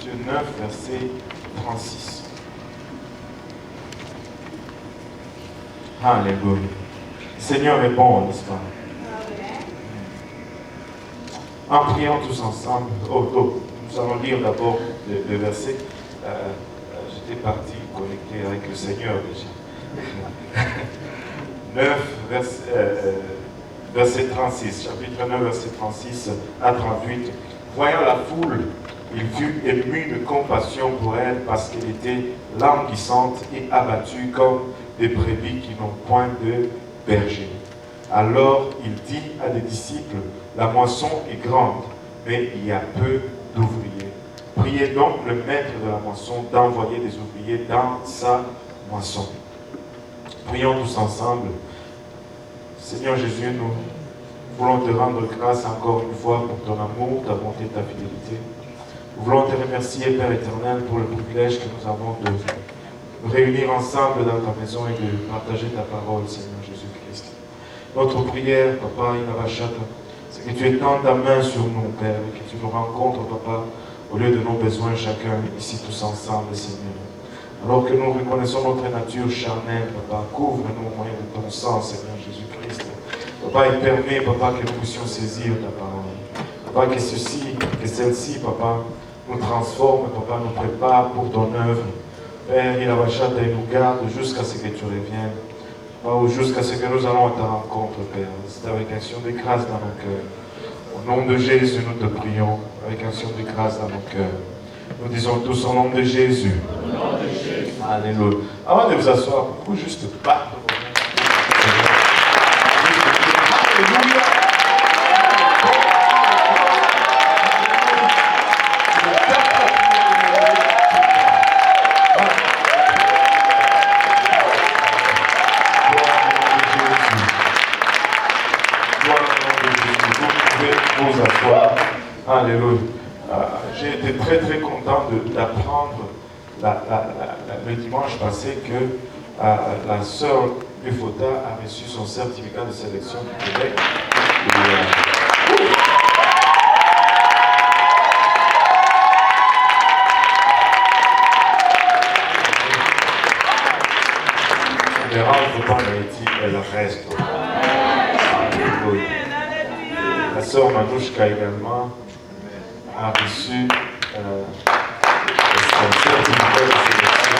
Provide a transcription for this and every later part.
Matthieu 9, verset 36. Alléluia. Le Seigneur est bon, n'est-ce pas? En priant tous ensemble, nous allons lire d'abord le verset. J'étais parti connecté avec le Seigneur déjà. 9, verset 36, chapitre 9, verset 36 à 38. Voyant la foule, il fut ému de compassion pour elle parce qu'elle était languissante et abattue comme des brebis qui n'ont point de berger. Alors il dit à des disciples, la moisson est grande, mais il y a peu d'ouvriers. Priez donc le maître de la moisson d'envoyer des ouvriers dans sa moisson. Prions tous ensemble. Seigneur Jésus, nous voulons te rendre grâce encore une fois pour ton amour, ta bonté, ta fidélité. Nous voulons te remercier, Père éternel, pour le privilège que nous avons de nous réunir ensemble dans ta maison et de partager ta parole, Seigneur Jésus-Christ. Notre prière, Papa, c'est que tu étends ta main sur nous, Père, et que tu nous rencontres, Papa, au lieu de nos besoins, chacun ici tous ensemble, Seigneur. Alors que nous reconnaissons notre nature charnelle, Papa, couvre-nous au moyen de ton sang, Seigneur Jésus-Christ. Papa, il permet, Papa, que nous puissions saisir ta parole. Papa, que celle-ci, Papa, nous transforme, Papa, nous prépare pour ton œuvre. Père, il nous garde jusqu'à ce que tu reviennes. Papa, jusqu'à ce que nous allons à ta rencontre, Père. C'est avec action de grâce dans nos cœurs. Au nom de Jésus, nous te prions, avec action de grâce dans nos cœurs. Nous disons tous au nom de Jésus. Au nom de Jésus. Alléluia. Avant de vous asseoir, vous juste battre vos mains. Alléluia. Vous asseoir. Alléluia. J'ai été très très content d'apprendre le dimanche passé que la sœur Lufota a reçu son certificat de sélection du Québec. Elle rentre pas en Haïti, elle reste. Alléluia. La sœur Manouchka également a reçu son certificat de sélection.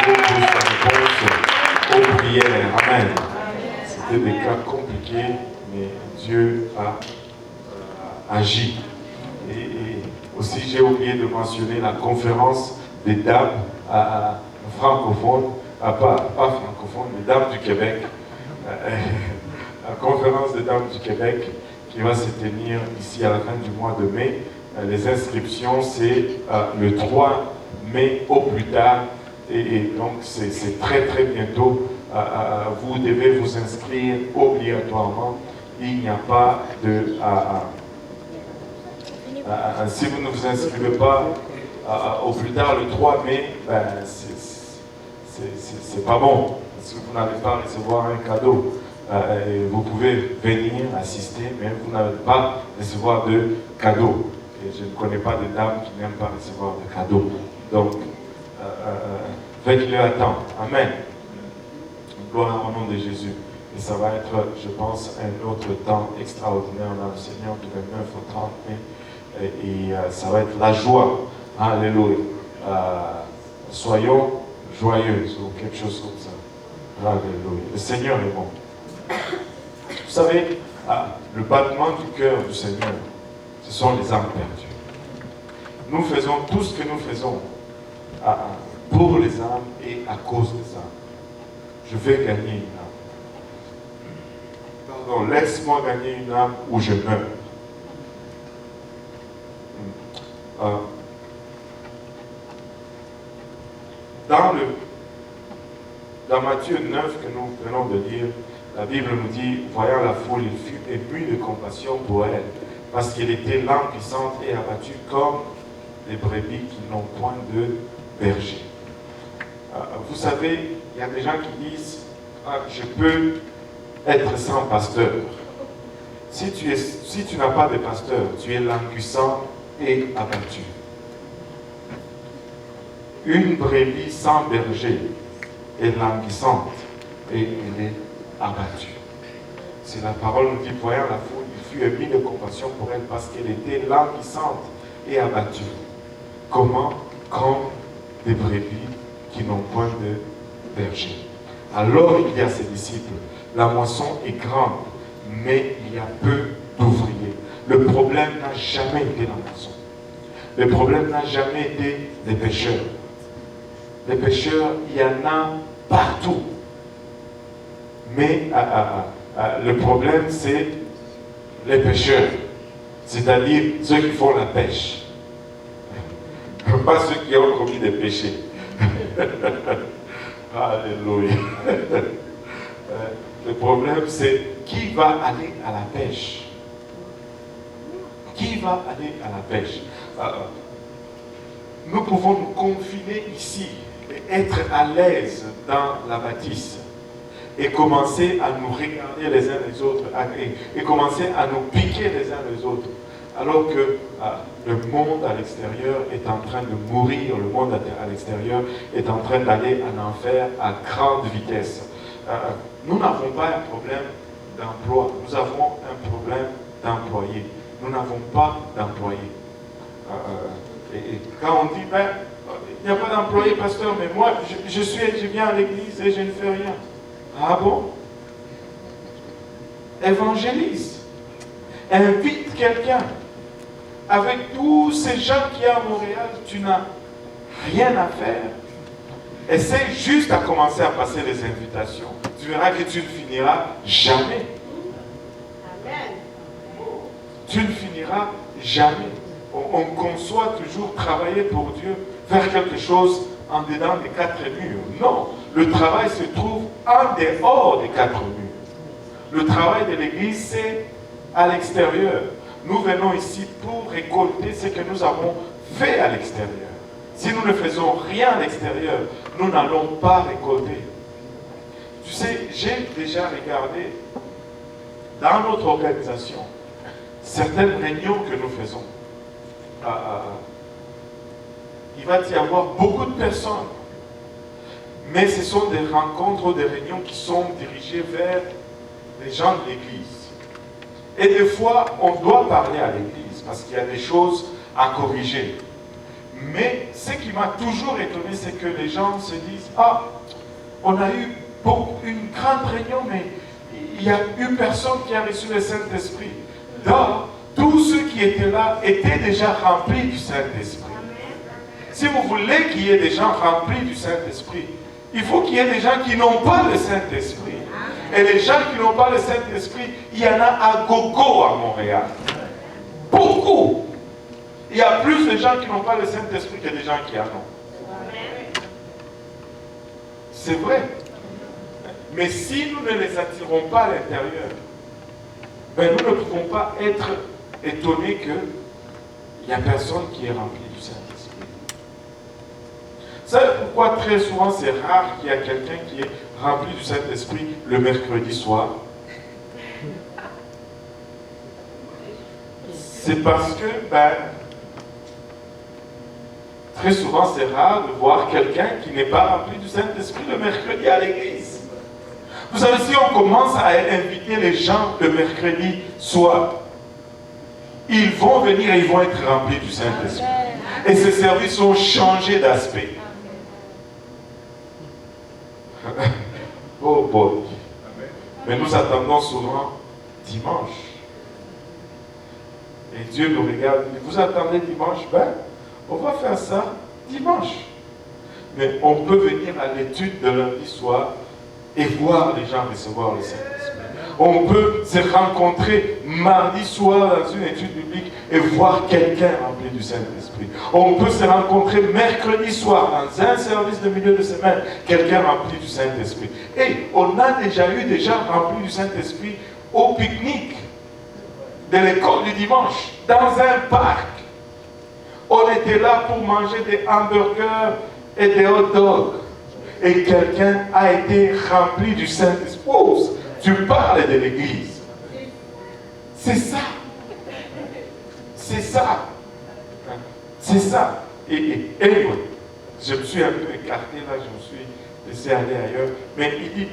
Pour sa réponse aux prières. Amen. C'était des cas compliqués, mais Dieu a agi. Et aussi, j'ai oublié de mentionner la conférence des dames francophones, pas francophones, des dames du Québec. La conférence des dames du Québec qui va se tenir ici à la fin du mois de mai. Les inscriptions, c'est le 3 mai au plus tard. Et donc, c'est très très bientôt. Vous devez vous inscrire obligatoirement. Il n'y a pas de... si vous ne vous inscrivez pas au plus tard le 3 mai, ben, c'est pas bon. Parce que vous n'allez pas recevoir un cadeau. Vous pouvez venir assister, mais vous n'allez pas recevoir de cadeau. Et je ne connais pas de dame qui n'aime pas recevoir de cadeau. Donc, faites-le à temps. Amen. Gloire au nom de Jésus. Et ça va être, je pense, un autre temps extraordinaire dans le Seigneur du 29 au 30 mai. Et ça va être la joie. Alléluia. Soyons joyeuses ou quelque chose comme ça. Alléluia. Le Seigneur est bon. Vous savez, le battement du cœur du Seigneur, ce sont les âmes perdues. Nous faisons tout ce que nous faisons pour les âmes et à cause des âmes. Je vais gagner une âme. Pardon, laisse-moi gagner une âme ou je meurs. Dans Matthieu 9 que nous venons de lire, la Bible nous dit, voyant la foule, il fut ému de compassion pour elle, parce qu'elle était languissante et abattue comme des brebis qui n'ont point de berger. Vous savez, il y a des gens qui disent, je peux être sans pasteur. Si tu n'as pas de pasteur, tu es languissant et abattu. Une brebis sans berger est languissante et elle est abattue. Si la parole nous dit, voyant la foule, il fut ému de compassion pour elle parce qu'elle était languissante et abattue. Comment? Comme des brebis qui n'ont point de berger. Alors il dit à ses disciples, la moisson est grande, mais il y a peu d'ouvriers. Le problème n'a jamais été la moisson. Le problème n'a jamais été les pécheurs. Les pécheurs, il y en a partout. Mais le problème, c'est les pécheurs. C'est-à-dire ceux qui font la pêche. Pas ceux qui ont commis des péchés. Alléluia. Le problème, c'est qui va aller à la pêche? Qui va aller à la pêche? Nous pouvons nous confiner ici, et être à l'aise dans la bâtisse et commencer à nous regarder les uns les autres et commencer à nous piquer les uns les autres. Alors que le monde à l'extérieur est en train de mourir, le monde à l'extérieur est en train d'aller en enfer à grande vitesse. Nous n'avons pas un problème d'emploi, nous avons un problème d'employés. Nous n'avons pas d'employés. Et quand on dit, ben, il n'y a pas d'employé, pasteur, mais moi, je viens à l'église et je ne fais rien. Ah bon? Évangélise. Invite quelqu'un. Avec tous ces gens qui sont à Montréal, tu n'as rien à faire. Essaye juste à commencer à passer les invitations. Tu verras que tu ne finiras jamais. Amen. Tu ne finiras jamais. On conçoit toujours travailler pour Dieu, faire quelque chose en dedans des quatre murs. Non, le travail se trouve en dehors des quatre murs. Le travail de l'Église, c'est à l'extérieur. Nous venons ici pour récolter ce que nous avons fait à l'extérieur. Si nous ne faisons rien à l'extérieur, nous n'allons pas récolter. Tu sais, j'ai déjà regardé dans notre organisation certaines réunions que nous faisons. Il va y avoir beaucoup de personnes, mais ce sont des rencontres, des réunions qui sont dirigées vers les gens de l'Église. Et des fois, on doit parler à l'Église parce qu'il y a des choses à corriger. Mais ce qui m'a toujours étonné, c'est que les gens se disent, ah, on a eu une grande réunion, mais il n'y a eu personne qui a reçu le Saint-Esprit. Donc, tous ceux qui étaient là étaient déjà remplis du Saint-Esprit. Si vous voulez qu'il y ait des gens remplis du Saint-Esprit, il faut qu'il y ait des gens qui n'ont pas le Saint-Esprit. Et les gens qui n'ont pas le Saint-Esprit, il y en a à gogo à Montréal. Beaucoup. Il y a plus de gens qui n'ont pas le Saint-Esprit que des gens qui en ont. C'est vrai. Mais si nous ne les attirons pas à l'intérieur, ben nous ne pouvons pas être étonnés qu'il n'y a personne qui est rempli du Saint-Esprit. Vous savez pourquoi très souvent c'est rare qu'il y ait quelqu'un qui est rempli du Saint-Esprit le mercredi soir? C'est parce que, très souvent c'est rare de voir quelqu'un qui n'est pas rempli du Saint-Esprit le mercredi à l'église. Vous savez, si on commence à inviter les gens le mercredi soir, ils vont venir et ils vont être remplis du Saint-Esprit. Et ces services ont changé d'aspect. Oh boy. Mais nous attendons souvent dimanche. Et Dieu nous regarde et dit, vous attendez dimanche? Ben, on va faire ça dimanche. Mais on peut venir à l'étude de lundi soir et voir les gens recevoir le Saint-Esprit. On peut se rencontrer mardi soir dans une étude biblique et voir quelqu'un rempli du Saint-Esprit. On peut se rencontrer mercredi soir dans un service de milieu de semaine, quelqu'un rempli du Saint-Esprit. Et on a déjà eu des gens remplis du Saint-Esprit au pique-nique de l'école du dimanche, dans un parc. On était là pour manger des hamburgers et des hot dogs. Et quelqu'un a été rempli du Saint-Esprit. Oh, tu parles de l'église. C'est ça. C'est ça. C'est ça. Et anyway, je me suis un peu écarté là, je me suis laissé aller ailleurs. Mais il dit,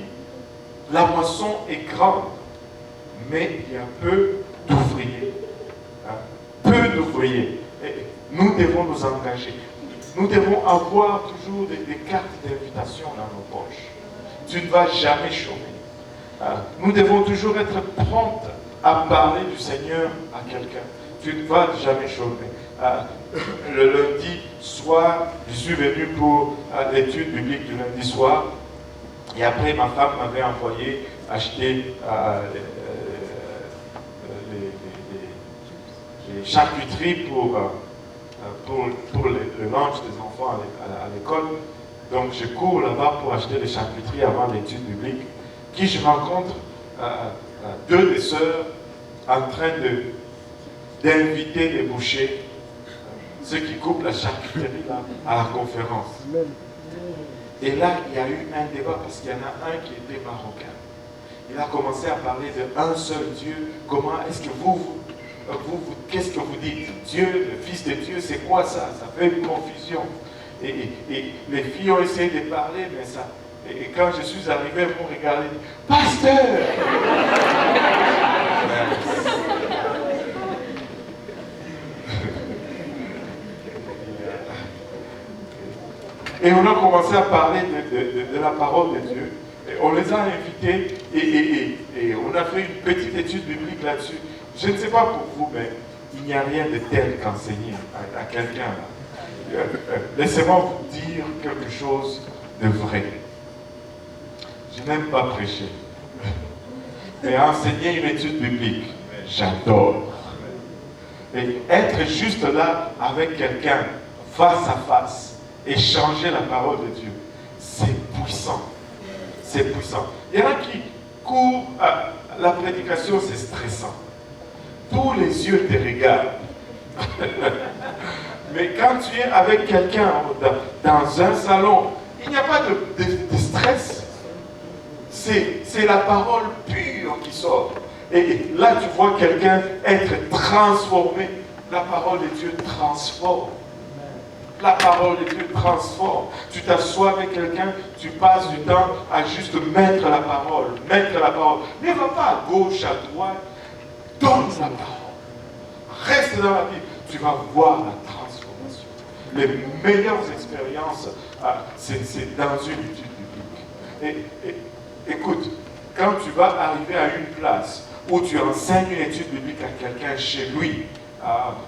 la moisson est grande, mais il y a peu d'ouvriers. Peu d'ouvriers. Nous devons nous engager. Nous devons avoir toujours des cartes d'invitation dans nos poches. Tu ne vas jamais chômer. Nous devons toujours être promptes à parler du Seigneur à quelqu'un. Tu ne vas jamais chômer. Le lundi soir, je suis venu pour l'étude biblique du lundi soir. Et après, ma femme m'avait envoyé acheter les charcuteries pour le lunch des enfants à l'école. Donc je cours là-bas pour acheter les charcuteries avant l'étude biblique. Qui je rencontre deux des sœurs en train d'inviter les bouchers, ceux qui coupent la charcuterie là, à la conférence. Et là, il y a eu un débat parce qu'il y en a un qui était marocain. Il a commencé à parler d'un seul Dieu. Comment est-ce que vous qu'est-ce que vous dites? Dieu, le Fils de Dieu, c'est quoi ça? Ça fait une confusion. Et les filles ont essayé de parler, mais ça... Et quand je suis arrivé, elles m'ont regardé et dit, « Pasteur !» Et on a commencé à parler de la parole de Dieu. Et on les a invités et on a fait une petite étude biblique là-dessus. Je ne sais pas pour vous, mais il n'y a rien de tel qu'enseigner à quelqu'un. Laissez-moi vous dire quelque chose de vrai. Je n'aime pas prêcher. Mais enseigner une étude biblique, j'adore. Et être juste là avec quelqu'un, face à face, et changer la parole de Dieu, c'est puissant. C'est puissant. Il y en a qui courent à la prédication, c'est stressant. Tous les yeux te regardent. Mais quand tu es avec quelqu'un dans un salon, il n'y a pas de stress. C'est la parole pure qui sort. Et là, tu vois quelqu'un être transformé. La parole de Dieu transforme. La parole de Dieu transforme. Tu t'assois avec quelqu'un, tu passes du temps à juste mettre la parole. Mettre la parole. Ne va pas à gauche, à droite. Donne la parole. Reste dans la Bible. Tu vas voir la transformation. Les meilleures expériences, c'est dans une étude biblique. Et écoute, quand tu vas arriver à une place où tu enseignes une étude biblique à quelqu'un chez lui,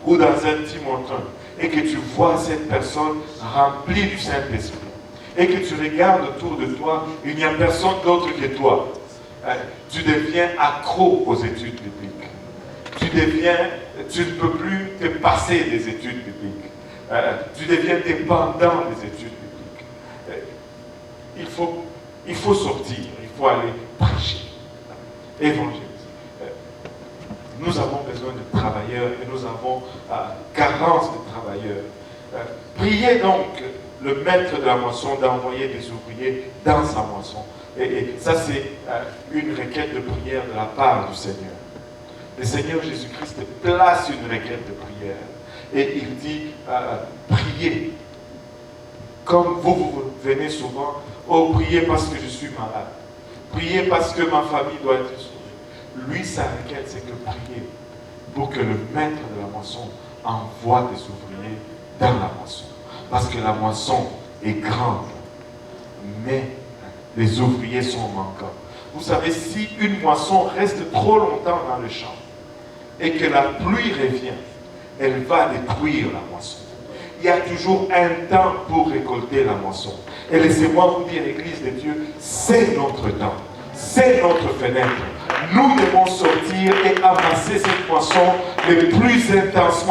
ou dans un petit montant, et que tu vois cette personne remplie du Saint-Esprit, et que tu regardes autour de toi, il n'y a personne d'autre que toi, tu deviens accro aux études bibliques. Tu ne peux plus te passer des études bibliques. Tu deviens dépendant des études bibliques. Il faut sortir, il faut aller prêcher, évangéliser. Nous avons besoin de travailleurs et nous avons carence de travailleurs. Priez donc le maître de la moisson d'envoyer des ouvriers dans sa moisson. Et ça, c'est une requête de prière de la part du Seigneur. Le Seigneur Jésus-Christ place une requête de prière. Et il dit, priez. Comme vous venez souvent, oh, priez parce que je suis malade. Priez parce que ma famille doit être sauvée. Lui, sa requête, c'est que prier pour que le maître de la moisson envoie des ouvriers dans la moisson. Parce que la moisson est grande, mais les ouvriers sont manquants. Vous savez, si une moisson reste trop longtemps dans le champ et que la pluie revient, elle va détruire la moisson. Il y a toujours un temps pour récolter la moisson. Et laissez-moi vous dire, l'Église de Dieu, c'est notre temps. C'est notre fenêtre. Nous devons sortir et amasser cette moisson le plus intensement